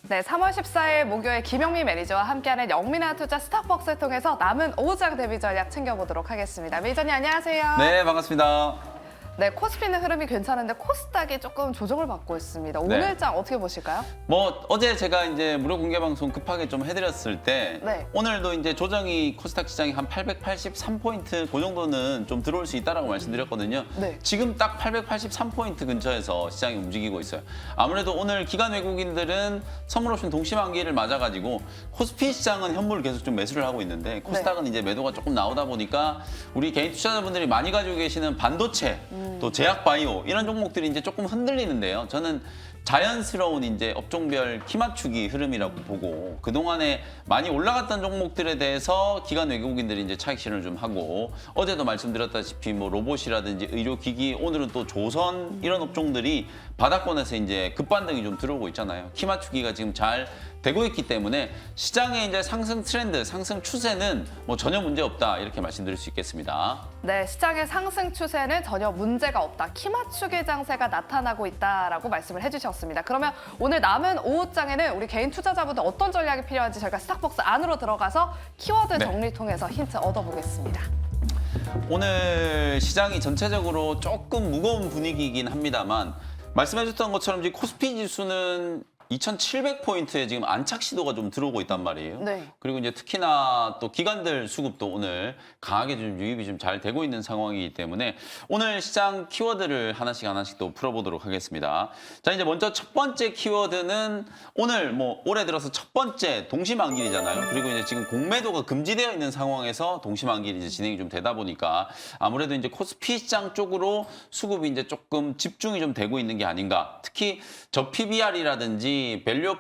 네, 3월 14일 목요일 김영미 매니저와 함께하는 영민한 투자 스탁벅스를 통해서 남은 5장 대비 전략 챙겨보도록 하겠습니다. 매니저님 안녕하세요. 네, 반갑습니다. 네, 코스피는 흐름이 괜찮은데 코스닥이 조금 조정을 받고 있습니다. 오늘 장 어떻게 보실까요? 어제 제가 이제 무료 공개 방송 급하게 좀 해드렸을 때 오늘도 이제 조정이 코스닥 시장이 한 883포인트 그 정도는 좀 들어올 수 있다라고 말씀드렸거든요. 지금 딱 883포인트 근처에서 시장이 움직이고 있어요. 아무래도 오늘 기관 외국인들은 선물 옵션 동시만기를 맞아가지고 코스피 시장은 현물을 계속 좀 매수를 하고 있는데 코스닥은 이제 매도가 조금 나오다 보니까 우리 개인 투자자분들이 많이 가지고 계시는 반도체 또 제약 바이오 이런 종목들이 이제 조금 흔들리는데요. 저는 자연스러운 이제 업종별 키 맞추기 흐름이라고 보고 그동안에 많이 올라갔던 종목들에 대해서 기관 외국인들이 이제 차익 실현을 좀 하고 어제도 말씀드렸다시피 뭐 로봇이라든지 의료기기 오늘은 또 조선 이런 업종들이 바닥권에서 이제 급반등이 좀 들어오고 있잖아요. 키 맞추기가 지금 잘 되고 있기 때문에 시장의 이제 상승 트렌드, 상승 추세는 뭐 전혀 문제 없다 이렇게 말씀드릴 수 있겠습니다. 네, 시장의 상승 추세는 전혀 문제가 없다. 키 맞추기 장세가 나타나고 있다라고 말씀을 해주셨습니다. 그러면 오늘 남은 오후 장에는 우리 개인 투자자분들 어떤 전략이 필요한지 저희가 스탁벅스 안으로 들어가서 키워드 정리 통해서 힌트 얻어보겠습니다. 오늘 시장이 전체적으로 조금 무거운 분위기이긴 합니다만 말씀해줬던 것처럼 지금 코스피 지수는 2,700포인트에 지금 안착 시도가 좀 들어오고 있단 말이에요. 그리고 이제 특히나 또 기관들 수급도 오늘 강하게 좀 유입이 좀 잘 되고 있는 상황이기 때문에 오늘 시장 키워드를 하나씩 또 풀어보도록 하겠습니다. 자, 이제 먼저 첫 번째 키워드는 오늘 뭐 올해 들어서 첫 번째 동시만기이잖아요. 그리고 이제 지금 공매도가 금지되어 있는 상황에서 동시만기일이 이제 진행이 좀 되다 보니까 아무래도 이제 코스피 시장 쪽으로 수급이 이제 조금 집중이 좀 되고 있는 게 아닌가. 특히 저 PBR이라든지 밸류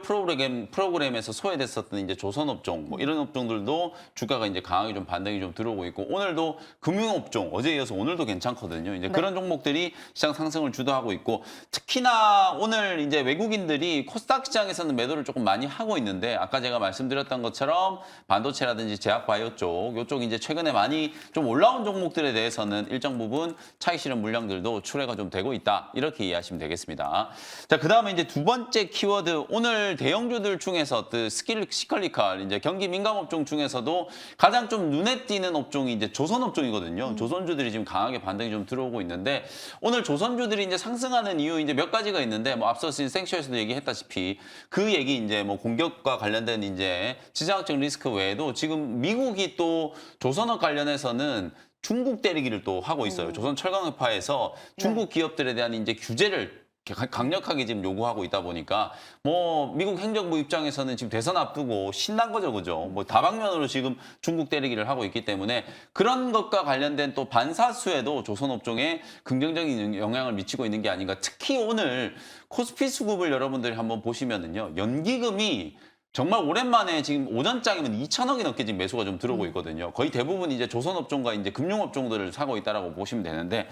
프로그램에서 소외됐었던 이제 조선업종 뭐 이런 업종들도 주가가 이제 강하게 좀 반등이 좀 들어오고 있고 오늘도 금융업종 어제에 이어서 오늘도 괜찮거든요. 이제 그런 종목들이 시장 상승을 주도하고 있고 특히나 오늘 이제 외국인들이 코스닥 시장에서는 매도를 조금 많이 하고 있는데 아까 제가 말씀드렸던 것처럼 반도체라든지 제약 바이오 쪽 이쪽 이제 최근에 많이 좀 올라온 종목들에 대해서는 일정 부분 차익 실현 물량들도 출회가 좀 되고 있다 이렇게 이해하시면 되겠습니다. 자, 그다음에 이제 두 번째 키워드 오늘 대형주들 중에서 시클리칼 이제 경기 민감 업종 중에서도 가장 좀 눈에 띄는 업종이 이제 조선 업종이거든요. 조선주들이 지금 강하게 반등이 좀 들어오고 있는데 오늘 조선주들이 이제 상승하는 이유 이제 몇 가지가 있는데 뭐 앞서 생쇼에서도 얘기했다시피 그 얘기 이제 뭐 공격과 관련된 이제 지정학적 리스크 외에도 지금 미국이 또 조선업 관련해서는 중국 때리기를 또 하고 있어요. 조선 철강회파에서 중국 기업들에 대한 이제 규제를 강력하게 지금 요구하고 있다 보니까 뭐 미국 행정부 입장에서는 지금 대선 앞두고 신난 거죠, 그죠? 뭐 다방면으로 지금 중국 때리기를 하고 있기 때문에 그런 것과 관련된 또 반사수에도 조선업종에 긍정적인 영향을 미치고 있는 게 아닌가. 특히 오늘 코스피 수급을 여러분들이 한번 보시면은요, 연기금이 정말 오랜만에 지금 오전장이면 2천억이 넘게 지금 매수가 좀 들어오고 있거든요. 거의 대부분 이제 조선업종과 이제 금융업종들을 사고 있다라고 보시면 되는데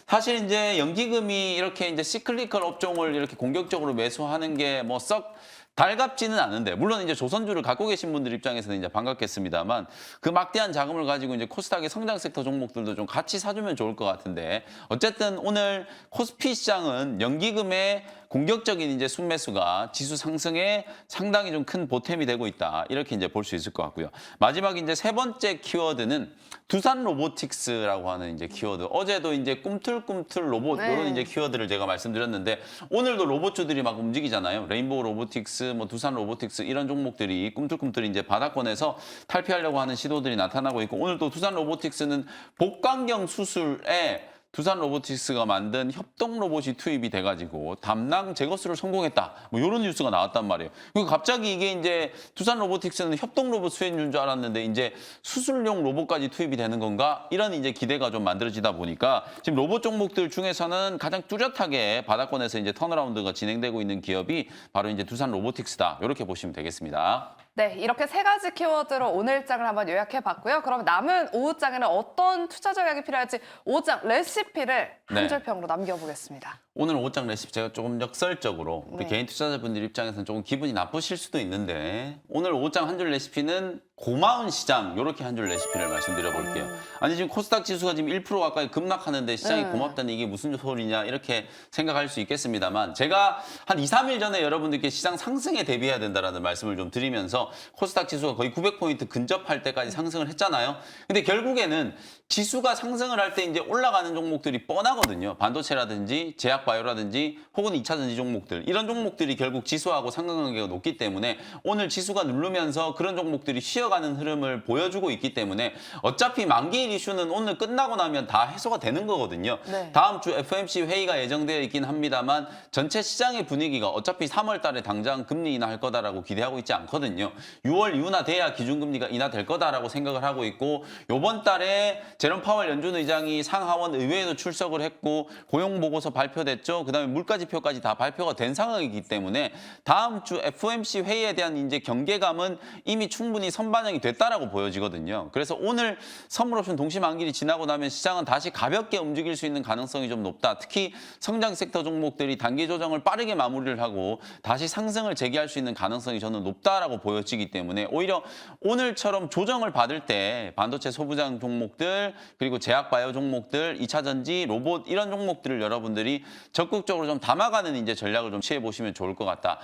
사실 이제 연기금이 이렇게 이제 시클리컬 업종을 이렇게 공격적으로 매수하는 게 뭐 썩 달갑지는 않은데 물론 이제 조선주를 갖고 계신 분들 입장에서는 이제 반갑겠습니다만 그 막대한 자금을 가지고 이제 코스닥의 성장 섹터 종목들도 좀 같이 사주면 좋을 것 같은데 어쨌든 오늘 코스피 시장은 연기금의 공격적인 이제 순매수가 지수 상승에 상당히 좀 큰 보탬이 되고 있다. 이렇게 이제 볼 수 있을 것 같고요. 마지막 이제 세 번째 키워드는 두산 로보틱스라고 하는 이제 키워드. 어제도 이제 꿈틀꿈틀 로봇 이런 이제 키워드를 제가 말씀드렸는데 오늘도 로봇주들이 막 움직이잖아요. 레인보우 로보틱스, 뭐 두산 로보틱스 이런 종목들이 꿈틀꿈틀 이제 바닥권에서 탈피하려고 하는 시도들이 나타나고 있고 오늘도 두산 로보틱스는 복강경 수술에 두산 로보틱스가 만든 협동 로봇이 투입이 돼가지고 담낭 제거술을 성공했다. 뭐 이런 뉴스가 나왔단 말이에요. 그리고 갑자기 이게 이제 두산 로보틱스는 협동 로봇 수혜인 줄 알았는데 이제 수술용 로봇까지 투입이 되는 건가? 이런 이제 기대가 좀 만들어지다 보니까 지금 로봇 종목들 중에서는 가장 뚜렷하게 바닥권에서 이제 턴어라운드가 진행되고 있는 기업이 바로 이제 두산 로보틱스다. 이렇게 보시면 되겠습니다. 네, 이렇게 세 가지 키워드로 오늘 장을 한번 요약해봤고요. 그럼 남은 오후 장에는 어떤 투자 전략이 필요할지 오장 레시피를 한 줄평으로 남겨보겠습니다. 오늘 오장 레시피 제가 조금 역설적으로 우리 개인 투자자분들 입장에서는 조금 기분이 나쁘실 수도 있는데 오늘 오장 한 줄 레시피는 고마운 시장 이렇게 한 줄 레시피를 말씀드려 볼게요. 아니 지금 코스닥 지수가 지금 1% 가까이 급락하는데 시장이 네. 고맙다는 이게 무슨 소리냐 이렇게 생각할 수 있겠습니다만 제가 한 2, 3일 전에 여러분들께 시장 상승에 대비해야 된다라는 말씀을 좀 드리면서 코스닥 지수가 거의 900포인트 근접할 때까지 상승을 했잖아요. 근데 결국에는 지수가 상승을 할 때 이제 올라가는 종목들이 뻔하거든요. 반도체라든지 제약바이오라든지 혹은 2차 전지 종목들 이런 종목들이 결국 지수하고 상관관계가 높기 때문에 오늘 지수가 누르면서 그런 종목들이 쉬어가는 흐름을 보여주고 있기 때문에 어차피 만기일 이슈는 오늘 끝나고 나면 다 해소가 되는 거거든요. 네. 다음 주 FOMC 회의가 예정되어 있긴 합니다만 전체 시장의 분위기가 어차피 3월 달에 당장 금리 인하할 거다라고 기대하고 있지 않거든요. 6월 이후나 돼야 기준금리가 인하될 거다라고 생각을 하고 있고 이번 달에 제롬 파월 연준 의장이 상하원 의회에도 출석을 했고 고용보고서 발표됐죠. 그다음에 물가지표까지 다 발표가 된 상황이기 때문에 다음 주 FOMC 회의에 대한 이제 경계감은 이미 충분히 선반영이 됐다라고 보여지거든요. 그래서 오늘 선물옵션 동시만기일이 지나고 나면 시장은 다시 가볍게 움직일 수 있는 가능성이 좀 높다. 특히 성장 섹터 종목들이 단기 조정을 빠르게 마무리를 하고 다시 상승을 재개할 수 있는 가능성이 저는 높다라고 보여지기 때문에 오히려 오늘처럼 조정을 받을 때 반도체 소부장 종목들 그리고 제약바이오 종목들, 2차 전지, 로봇 이런 종목들을 여러분들이 적극적으로 좀 담아가는 이제 전략을 좀 취해 보시면 좋을 것 같다.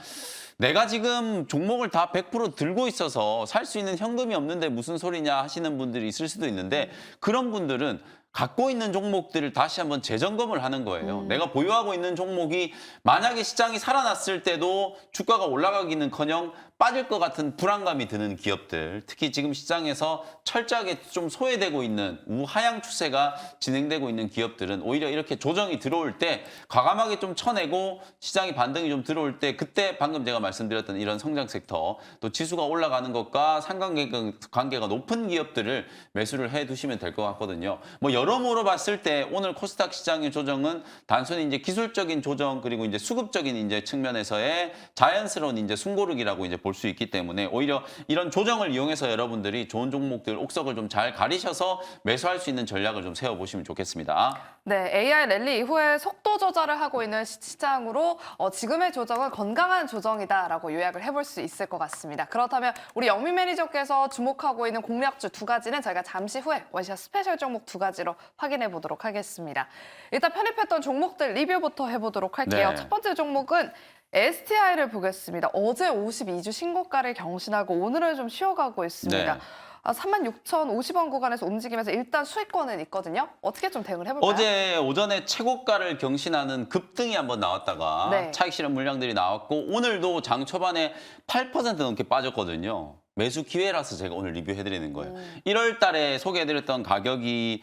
내가 지금 종목을 다 100% 들고 있어서 살 수 있는 현금이 없는데 무슨 소리냐 하시는 분들이 있을 수도 있는데 그런 분들은 갖고 있는 종목들을 다시 한번 재점검을 하는 거예요. 내가 보유하고 있는 종목이 만약에 시장이 살아났을 때도 주가가 올라가기는커녕 빠질 것 같은 불안감이 드는 기업들, 특히 지금 시장에서 철저하게 좀 소외되고 있는 우하향 추세가 진행되고 있는 기업들은 오히려 이렇게 조정이 들어올 때 과감하게 좀 쳐내고 시장이 반등이 좀 들어올 때 그때 방금 제가 말씀드렸던 이런 성장 섹터 또 지수가 올라가는 것과 상관관계가 높은 기업들을 매수를 해두시면 될 것 같거든요. 뭐 여러모로 봤을 때 오늘 코스닥 시장의 조정은 단순히 이제 기술적인 조정 그리고 이제 수급적인 이제 측면에서의 자연스러운 이제 숨고르기라고 이제 볼 수 있기 때문에 오히려 이런 조정을 이용해서 여러분들이 좋은 종목들 옥석을 좀 잘 가리셔서 매수할 수 있는 전략을 좀 세워보시면 좋겠습니다. 네, AI 랠리 이후에 속도 조절을 하고 있는 시장으로 지금의 조정은 건강한 조정이다라고 요약을 해볼 수 있을 것 같습니다. 그렇다면 우리 영민 매니저께서 주목하고 있는 공략주 두 가지는 저희가 잠시 후에 원샷 스페셜 종목 두 가지로 확인해 보도록 하겠습니다. 일단 편입했던 종목들 리뷰부터 해보도록 할게요. 네. 첫 번째 종목은 STI를 보겠습니다. 어제 52주 신고가를 경신하고 오늘은 좀 쉬어가고 있습니다. 네. 36,050원 구간에서 움직이면서 일단 수익권은 있거든요. 어떻게 좀 대응을 해볼까요? 어제 오전에 최고가를 경신하는 급등이 한번 나왔다가 네. 차익 실현 물량들이 나왔고 오늘도 장 초반에 8% 넘게 빠졌거든요. 매수 기회라서 제가 오늘 리뷰해드리는 거예요. 1월 달에 소개해드렸던 가격이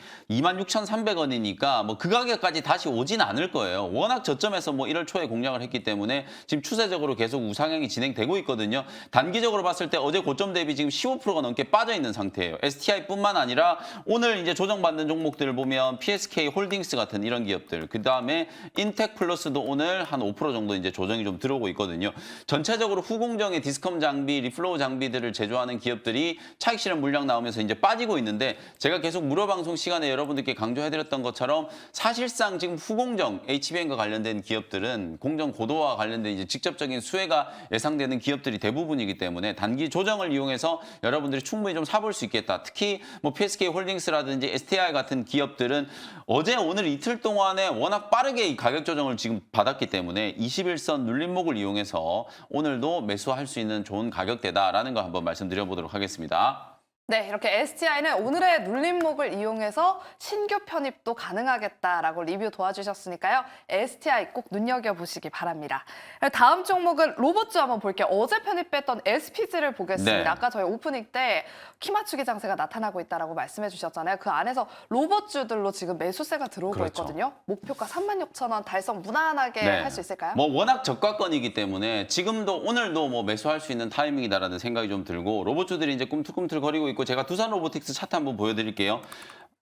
26,300원이니까 뭐 그 가격까지 다시 오진 않을 거예요. 워낙 저점에서 뭐 1월 초에 공략을 했기 때문에 지금 추세적으로 계속 우상향이 진행되고 있거든요. 단기적으로 봤을 때 어제 고점 대비 지금 15%가 넘게 빠져 있는 상태예요. STI뿐만 아니라 오늘 이제 조정받는 종목들을 보면 PSK 홀딩스 같은 이런 기업들, 그 다음에 인텍 플러스도 오늘 한 5% 정도 이제 조정이 좀 들어오고 있거든요. 전체적으로 후공정의 디스컴 장비, 리플로우 장비들을 제조하는 기업들이 차익 실현 물량 나오면서 이제 빠지고 있는데 제가 계속 무료 방송 시간에 여러분들께 강조해드렸던 것처럼 사실상 지금 후공정 HBM과 관련된 기업들은 공정 고도화와 관련된 이제 직접적인 수혜가 예상되는 기업들이 대부분이기 때문에 단기 조정을 이용해서 여러분들이 충분히 좀 사볼 수 있겠다. 특히 뭐 PSK 홀딩스라든지 STI 같은 기업들은 어제 오늘 이틀 동안에 워낙 빠르게 이 가격 조정을 지금 받았기 때문에 21선 눌림목을 이용해서 오늘도 매수할 수 있는 좋은 가격대다라는 거 한번 말씀드려보도록 하겠습니다. 네, 이렇게 STI는 오늘의 눌림목을 이용해서 신규 편입도 가능하겠다라고 리뷰 도와주셨으니까요. STI 꼭 눈여겨보시기 바랍니다. 다음 종목은 로봇주 한번 볼게요. 어제 편입했던 SPG를 보겠습니다. 네. 아까 저희 오프닝 때 키 맞추기 장세가 나타나고 있다고 말씀해 주셨잖아요. 그 안에서 로봇주들로 지금 매수세가 들어오고 그렇죠. 있거든요. 목표가 36,000원 달성 무난하게 네. 할 수 있을까요? 뭐 워낙 저가권이기 때문에 지금도 오늘도 뭐 매수할 수 있는 타이밍이다라는 생각이 좀 들고 로봇주들이 이제 꿈틀꿈틀 거리고 있고 제가 두산 로보틱스 차트 한번 보여드릴게요.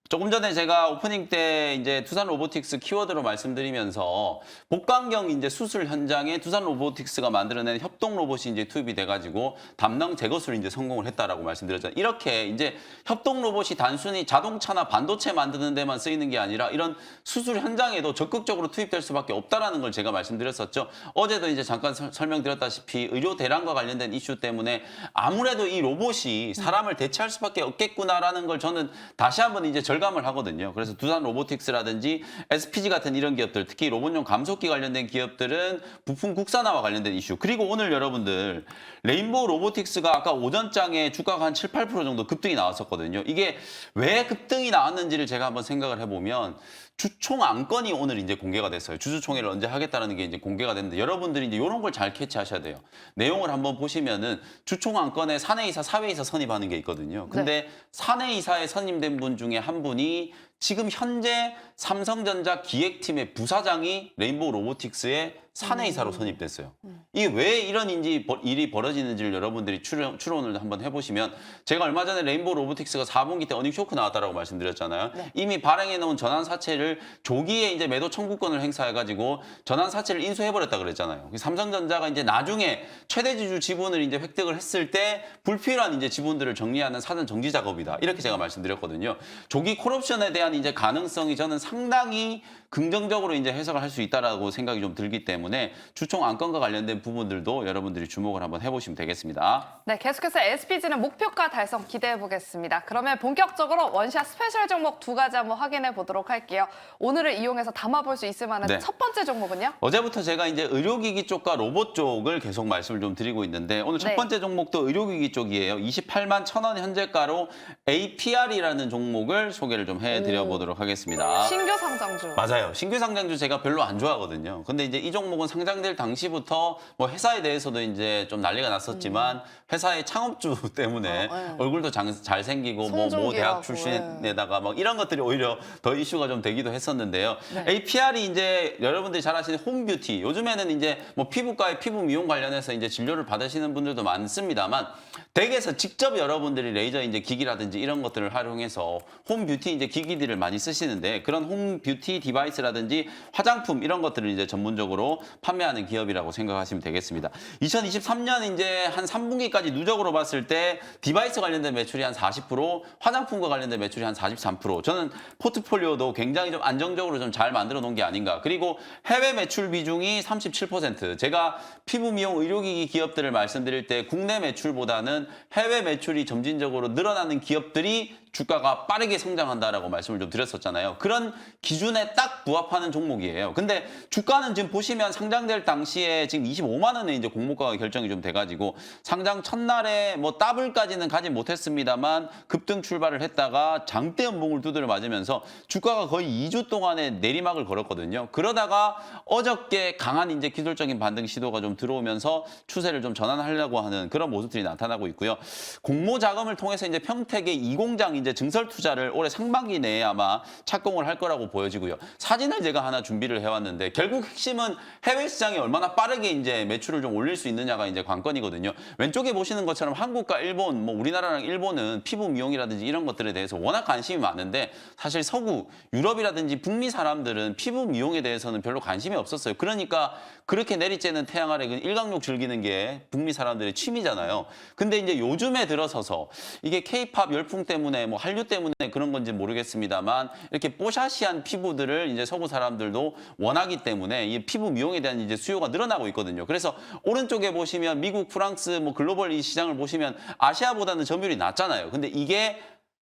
조금 전에 제가 오프닝 때 이제 두산 로보틱스 키워드로 말씀드리면서 복강경 이제 수술 현장에 두산 로보틱스가 만들어낸 협동 로봇이 이제 투입이 돼가지고 담낭 제거술을 이제 성공을 했다라고 말씀드렸잖아요. 이렇게 이제 협동 로봇이 단순히 자동차나 반도체 만드는 데만 쓰이는 게 아니라 이런 수술 현장에도 적극적으로 투입될 수밖에 없다라는 걸 제가 말씀드렸었죠. 어제도 이제 잠깐 설명드렸다시피 의료 대란과 관련된 이슈 때문에 아무래도 이 로봇이 사람을 대체할 수밖에 없겠구나라는 걸 저는 다시 한번 이제 절감을 하거든요. 그래서 두산 로보틱스라든지 SPG 같은 이런 기업들, 특히 로봇용 감속기 관련된 기업들은 부품 국산화와 관련된 이슈. 그리고 오늘 여러분들 레인보우 로보틱스가 아까 오전장에 주가가 한 7, 8% 정도 급등이 나왔었거든요. 이게 왜 급등이 나왔는지를 제가 한번 생각을 해보면 주총 안건이 오늘 이제 공개가 됐어요. 주주총회를 언제 하겠다는 게 이제 공개가 됐는데 여러분들이 이제 이런 걸 잘 캐치하셔야 돼요. 내용을 한번 보시면은 주총 안건에 사내이사, 사외이사 선임하는 게 있거든요. 근데 사내이사에 선임된 분 중에 한 분이 지금 현재 삼성전자 기획팀의 부사장이 레인보우 로보틱스의 사내이사로 선임됐어요. 이게 왜 이런 일이 벌어지는지를 여러분들이 추론을 한번 해보시면 제가 얼마 전에 레인보우 로보틱스가 4분기 때 어닝 쇼크 나왔다라고 말씀드렸잖아요. 네. 이미 발행해 놓은 전환사채를 조기에 이제 매도 청구권을 행사해가지고 전환사채를 인수해버렸다 그랬잖아요. 삼성전자가 이제 나중에 최대주주 지분을 이제 획득을 했을 때 불필요한 이제 지분들을 정리하는 사전 정지 작업이다. 이렇게 제가 말씀드렸거든요. 조기 콜옵션에 대한 이제 가능성이 저는 상당히 긍정적으로 이제 해석을 할 수 있다라고 생각이 좀 들기 때문에 주총 안건과 관련된 부분들도 여러분들이 주목을 한번 해보시면 되겠습니다. 네, 계속해서 SPG는 목표가 달성 기대해 보겠습니다. 그러면 본격적으로 원샷 스페셜 종목 두 가지 한번 확인해 보도록 할게요. 오늘을 이용해서 담아볼 수 있을 만한 네. 첫 번째 종목은요? 어제부터 제가 이제 의료기기 쪽과 로봇 쪽을 계속 말씀을 좀 드리고 있는데 오늘 첫 네. 번째 종목도 의료기기 쪽이에요. 28만 1,000원 현재가로 APR이라는 종목을 소개를 좀 해드려 보도록 하겠습니다. 신규 상장주. 맞아요. 신규 상장주 제가 별로 안 좋아하거든요. 근데 이제 이 종목은 상장될 당시부터 뭐 회사에 대해서도 이제 좀 난리가 났었지만 회사의 창업주 때문에 얼굴도 잘생기고 뭐 대학 송중기라고, 출신에다가 막 이런 것들이 오히려 더 이슈가 좀 되기도 했었는데요. 네. APR이 이제 여러분들이 잘 아시는 홈뷰티. 요즘에는 이제 뭐 피부과의 피부 미용 관련해서 이제 진료를 받으시는 분들도 많습니다만 댁에서 직접 여러분들이 레이저 이제 기기라든지 이런 것들을 활용해서 홈뷰티 이제 기기들을 많이 쓰시는데 그런 홈뷰티 디바이스라든지 화장품 이런 것들을 이제 전문적으로 판매하는 기업이라고 생각하시면 되겠습니다. 2023년 이제 한 3분기까지 누적으로 봤을 때 디바이스 관련된 매출이 한 40%, 화장품과 관련된 매출이 한 43%. 저는 포트폴리오도 굉장히 좀 안정적으로 좀 잘 만들어 놓은 게 아닌가. 그리고 해외 매출 비중이 37%. 제가 피부 미용 의료기기 기업들을 말씀드릴 때 국내 매출보다는 해외 매출이 점진적으로 늘어나는 기업들이 주가가 빠르게 성장한다라고 말씀을 좀 드렸었잖아요. 그런 기준에 딱 부합하는 종목이에요. 근데 주가는 지금 보시면 상장될 당시에 지금 25만 원에 이제 공모가가 결정이 좀 돼가지고 상장 첫날에 뭐 더블까지는 가지 못했습니다만 급등 출발을 했다가 장대 연봉을 두드려 맞으면서 주가가 거의 2주 동안에 내리막을 걸었거든요. 그러다가 어저께 강한 이제 기술적인 반등 시도가 좀 들어오면서 추세를 좀 전환하려고 하는 그런 모습들이 나타나고 있고요. 공모 자금을 통해서 이제 평택의 이공장 이제 증설 투자를 올해 상반기 내에 아마 착공을 할 거라고 보여지고요. 사진을 제가 하나 준비를 해왔는데 결국 핵심은 해외 시장이 얼마나 빠르게 이제 매출을 좀 올릴 수 있느냐가 이제 관건이거든요. 왼쪽에 보시는 것처럼 한국과 일본, 뭐 우리나라랑 일본은 피부 미용이라든지 이런 것들에 대해서 워낙 관심이 많은데 사실 서구, 유럽이라든지 북미 사람들은 피부 미용에 대해서는 별로 관심이 없었어요. 그러니까 그렇게 내리쬐는 태양 아래 일광욕 즐기는 게 북미 사람들의 취미잖아요. 근데 이제 요즘에 들어서서 이게 케이팝 열풍 때문에 뭐 한류 때문에 그런 건지 모르겠습니다만 이렇게 뽀샤시한 피부들을 이제 서구 사람들도 원하기 때문에 이 피부 미용에 대한 이제 수요가 늘어나고 있거든요. 그래서 오른쪽에 보시면 미국, 프랑스, 뭐 글로벌 이 시장을 보시면 아시아보다는 점유율이 낮잖아요. 근데 이게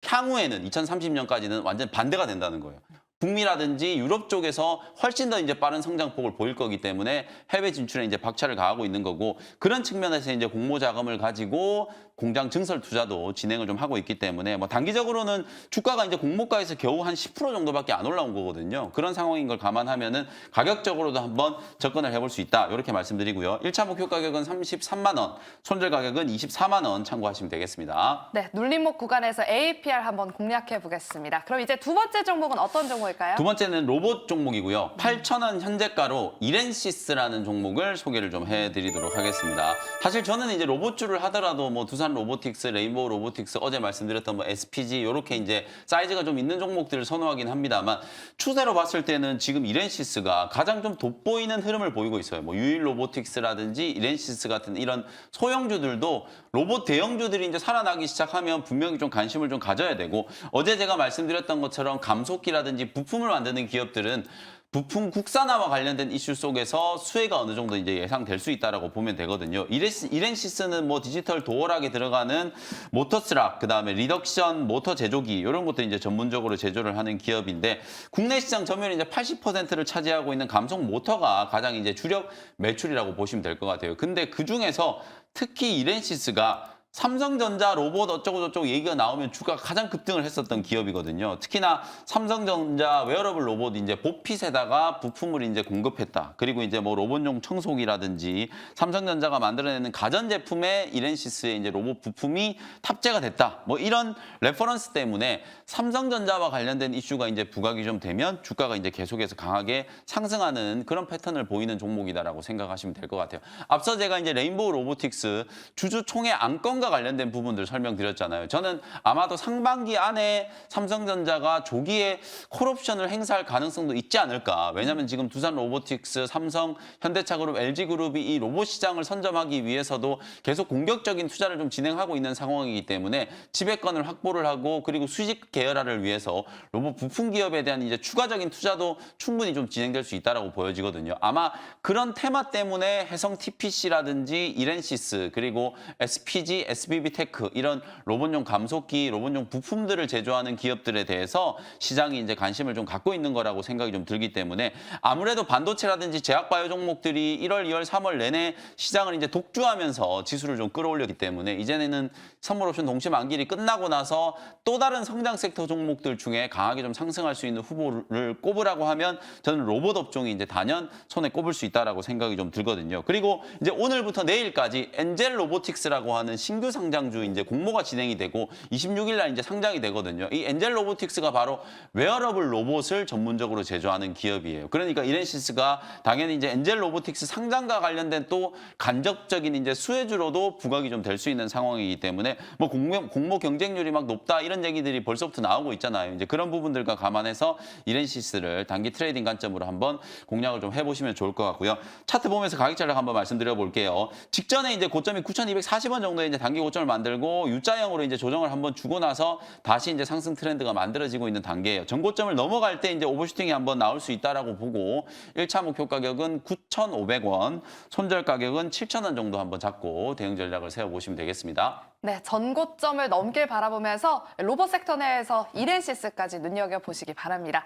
향후에는 2030년까지는 완전 반대가 된다는 거예요. 북미라든지 유럽 쪽에서 훨씬 더 이제 빠른 성장폭을 보일 거기 때문에 해외 진출에 이제 박차를 가하고 있는 거고 그런 측면에서 이제 공모 자금을 가지고 공장 증설 투자도 진행을 좀 하고 있기 때문에 뭐 단기적으로는 주가가 이제 공모가에서 겨우 한 10% 정도밖에 안 올라온 거거든요. 그런 상황인 걸 감안하면은 가격적으로도 한번 접근을 해볼 수 있다. 이렇게 말씀드리고요. 1차 목표 가격은 33만 원, 손절 가격은 24만 원 참고하시면 되겠습니다. 네, 눌림목 구간에서 APR 한번 공략해 보겠습니다. 그럼 이제 두 번째 종목은 어떤 종목일까요? 볼까요? 두 번째는 로봇 종목이고요. 8,000원 현재가로 이렌시스라는 종목을 소개를 좀 해드리도록 하겠습니다. 사실 저는 이제 로봇주를 하더라도 뭐 두산 로보틱스, 레인보우 로보틱스, 어제 말씀드렸던 뭐 SPG 이렇게 이제 사이즈가 좀 있는 종목들을 선호하긴 합니다만 추세로 봤을 때는 지금 이렌시스가 가장 좀 돋보이는 흐름을 보이고 있어요. 뭐 유일 로보틱스라든지 이렌시스 같은 이런 소형주들도 로봇 대형주들이 이제 살아나기 시작하면 분명히 좀 관심을 좀 가져야 되고, 어제 제가 말씀드렸던 것처럼 감속기라든지 부품을 만드는 기업들은 부품 국산화와 관련된 이슈 속에서 수혜가 어느 정도 이제 예상될 수 있다라고 보면 되거든요. 이렌시스는 뭐 디지털 도어락에 들어가는 모터 스락, 그다음에 리덕션 모터 제조기 이런 것들 이제 전문적으로 제조를 하는 기업인데, 국내 시장 점유율 이제 80%를 차지하고 있는 감속 모터가 가장 이제 주력 매출이라고 보시면 될 것 같아요. 근데 그 중에서 특히 이렌시스가 삼성전자 로봇 어쩌고저쩌고 얘기가 나오면 주가가 가장 급등을 했었던 기업이거든요. 특히나 삼성전자 웨어러블 로봇 이제 보핏에다가 부품을 이제 공급했다. 그리고 이제 뭐 로봇용 청소기라든지 삼성전자가 만들어내는 가전제품에 이렌시스의 이제 로봇 부품이 탑재가 됐다. 뭐 이런 레퍼런스 때문에 삼성전자와 관련된 이슈가 이제 부각이 좀 되면 주가가 이제 계속해서 강하게 상승하는 그런 패턴을 보이는 종목이다라고 생각하시면 될 것 같아요. 앞서 제가 이제 레인보우 로보틱스 주주총회 안건과 관련된 부분들 설명드렸잖아요. 저는 아마도 상반기 안에 삼성전자가 조기에 콜옵션을 행사할 가능성도 있지 않을까. 왜냐하면 지금 두산 로보틱스, 삼성, 현대차그룹, LG그룹이 이 로봇 시장을 선점하기 위해서도 계속 공격적인 투자를 좀 진행하고 있는 상황이기 때문에 지배권을 확보를 하고, 그리고 수직 계열화를 위해서 로봇 부품 기업에 대한 이제 추가적인 투자도 충분히 좀 진행될 수 있다라고 보여지거든요. 아마 그런 테마 때문에 해성 TPC라든지 이렌시스, 그리고 SPG, SBB테크 이런 로봇용 감속기, 로봇용 부품들을 제조하는 기업들에 대해서 시장이 이제 관심을 좀 갖고 있는 거라고 생각이 좀 들기 때문에, 아무래도 반도체라든지 제약바이오 종목들이 1월, 2월, 3월 내내 시장을 이제 독주하면서 지수를 좀 끌어올렸기 때문에 이제는 선물옵션 동시 만기일이 끝나고 나서 또 다른 성장 섹터 종목들 중에 강하게 좀 상승할 수 있는 후보를 꼽으라고 하면 저는 로봇 업종이 이제 단연 손에 꼽을 수 있다라고 생각이 좀 들거든요. 그리고 이제 오늘부터 내일까지 엔젤 로보틱스라고 하는 신규 상장주 이제 공모가 진행이 되고 26일 날 이제 상장이 되거든요. 이 엔젤 로보틱스가 바로 웨어러블 로봇을 전문적으로 제조하는 기업이에요. 그러니까 이렌시스가 당연히 이제 엔젤 로보틱스 상장과 관련된 또 간접적인 이제 수혜주로도 부각이 좀 될 수 있는 상황이기 때문에 뭐 공모 경쟁률이 막 높다 이런 얘기들이 벌써부터 나오고 있잖아요. 이제 그런 부분들과 감안해서 이렌시스를 단기 트레이딩 관점으로 한번 공략을 좀 해보시면 좋을 것 같고요. 차트 보면서 가격 전략 한번 말씀드려 볼게요. 직전에 이제 고점이 9,240원 정도의 이제 단기 고점을 만들고 U자형으로 이제 조정을 한번 주고 나서 다시 이제 상승 트렌드가 만들어지고 있는 단계예요. 전고점을 넘어갈 때 이제 오버슈팅이 한번 나올 수 있다라고 보고 1차 목표 가격은 9,500원, 손절 가격은 7,000원 정도 한번 잡고 대응 전략을 세워보시면 되겠습니다. 네, 전고점을 넘길 바라보면서 로봇 섹터 내에서 이렌시스까지 눈여겨보시기 바랍니다.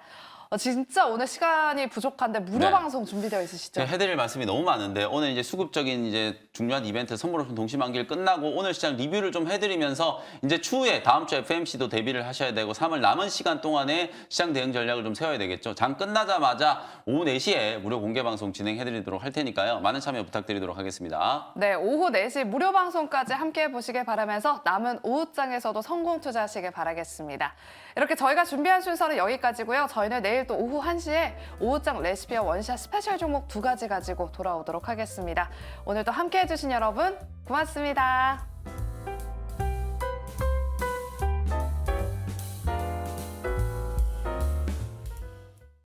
진짜 오늘 시간이 부족한데 무료 네. 방송 준비되어 있으시죠? 제가 해드릴 말씀이 너무 많은데 오늘 이제 수급적인 이제 중요한 이벤트 선물옵션 동시만기일 끝나고 오늘 시장 리뷰를 좀 해드리면서 이제 추후에 다음 주 FMC도 대비를 하셔야 되고 3월 남은 시간 동안에 시장 대응 전략을 좀 세워야 되겠죠. 장 끝나자마자 오후 4시에 무료 공개 방송 진행해드리도록 할 테니까요. 많은 참여 부탁드리도록 하겠습니다. 네, 오후 4시 무료 방송까지 함께 보시길 바라면서 남은 오후장에서도 성공 투자하시길 바라겠습니다. 이렇게 저희가 준비한 순서는 여기까지고요. 저희는 내일 또 오후 1시에 오후장 레시피와 원샷 스페셜 종목 2가지 가지고 돌아오도록 하겠습니다. 오늘도 함께 해주신 여러분 고맙습니다.